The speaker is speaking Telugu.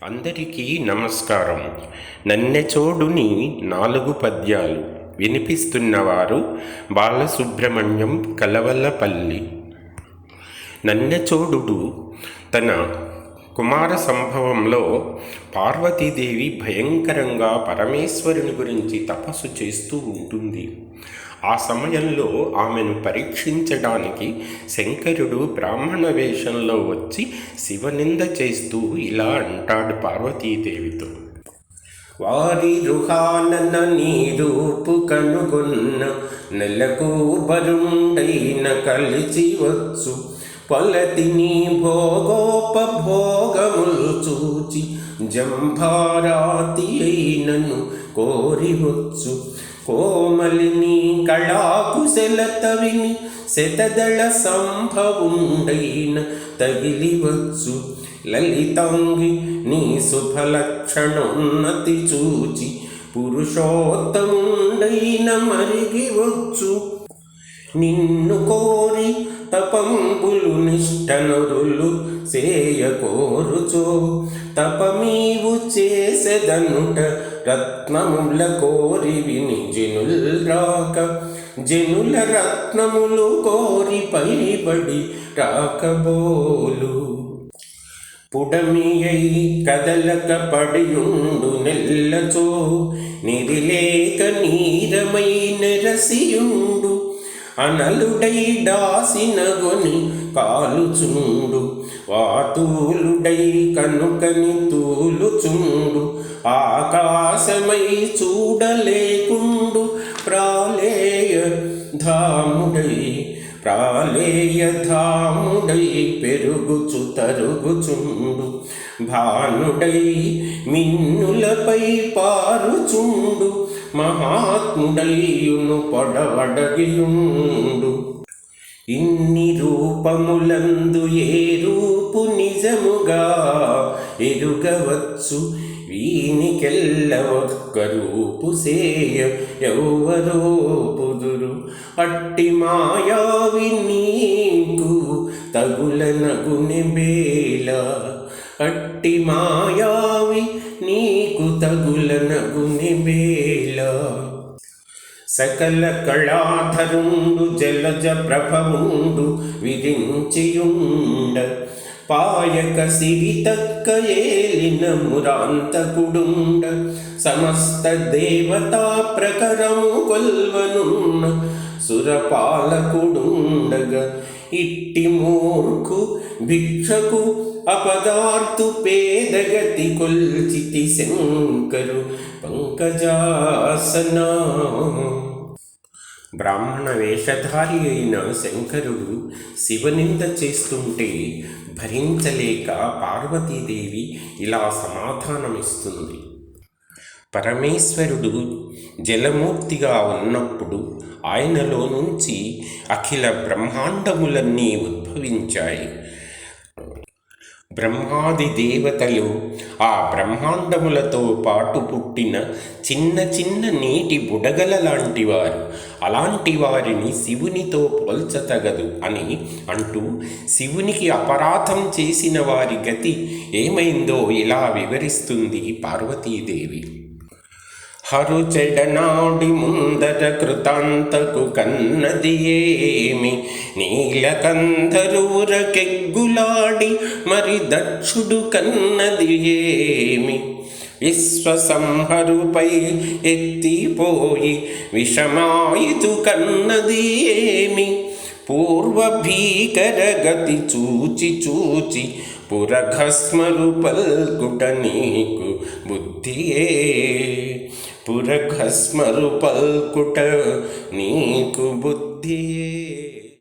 అందరికీ నమస్కారం. నన్నెచోడుని 4 పద్యాలు వినిపిస్తున్నవారు బాలసుబ్రహ్మణ్యం కలవలపల్లి. నన్నెచోడుడు తన కుమార సంభవంలో పార్వతీదేవి భయంకరంగా పరమేశ్వరుని గురించి తపస్సు చేస్తూ ఉంటుంది. ఆ సమయంలో ఆమెను పరీక్షించడానికి శంకరుడు బ్రాహ్మణ వేషంలో వచ్చి శివనింద చేస్తూ ఇలా అంటాడు పార్వతీదేవితో: వారి రుహానన నీ రూపు కనుగొన్న నెలకు బరుండైన కలిసి వచ్చు పొలతిని భోగోపభోగములు చూచి జంభారాతి అయినను కోరివచ్చు కోమలిని కళాకుశలత విని శతదళ సంభవుండైన తగిలివచ్చు లలితాంగి నీ శుభలక్షణోన్నతి చూచి పురుషోత్తముండైన మరిగివచ్చు నిన్ను కోరి తపంబులు నిష్టనురులు సేయకోరుచో తపమీవు చేసెదనుట రత్నముల కోరి విని జనుల్ రాక జనుల రత్నములు కోరి పైబడి రాకబోలు పుడమియై కదలక పడియుండు నెల్లచో నిరిలేక నీరమై నెరసియుండు అనలుడై దాసినగొని కాలుచుండు వాతూలుడై కనుకని తూలుచుండు ఆకాశమై చూడలేకుండు ప్రాళేయ ధాముడై పెరుగుచు తరుగుచుండు భానుడై మిన్నులపై పారుచుండు మహాత్ముడైయును పొడవడగియుండు ఇన్ని రూపములందు ఏ రూపు నిజముగా ఎరుగవచ్చు వీనికెల్ల ఒక్క రూపు సేయ ఎవ్వరో పుదురు అట్టి మాయావి నీకు తగులనగుని బేల అట్టి మాయావి నీకు తగులనగుని బేల సకల కళాధరుండు జలజ ప్రభవుండు విరించియుండ పాయక సిరితక్క ఏలిన మురాంతకుడుండ సమస్త దేవతా ప్రకరము కొల్వనున్న సురపాలకుడుండగా ఇట్టి మూర్ఖు భిక్షకు అపదార్థు పేదగతి కొల్చితి శంకరు పంకజాసనా. బ్రాహ్మణ వేషధారి అయిన శంకరుడు శివనింద చేస్తుంటే భరించలేక పార్వతీదేవి ఇలా సమాధానమిస్తుంది: పరమేశ్వరుడు జలమూర్తిగా ఉన్నప్పుడు ఆయనలో నుంచి అఖిల బ్రహ్మాండములన్నీ ఉద్భవించాయి. బ్రహ్మాది దేవతలు ఆ బ్రహ్మాండములతో పాటు పుట్టిన చిన్న చిన్న నీటి బుడగల లాంటి వారు. అలాంటి వారిని శివునితో పోల్చతగదు అని అంటూ శివునికి అపరాధం చేసిన వారి గతి ఏమైందో ఇలా వివరిస్తుంది పార్వతీదేవి. హరు చెడనాడి ముందర కృతాంతకు కన్నది ఏమి నీలకంధరూరకెగ్గులాడి మరి దక్షుడు కన్నది ఏమి విశ్వసంహరుపై ఎత్తిపోయి విషమాయితు కన్నది ఏమి పూర్వ భీకర గతి చూచి చూచి పురఘస్మరు పల్కుట నీకు బుద్ధియే పురఘస్మరు పల్కుట నీకు బుద్ధియే.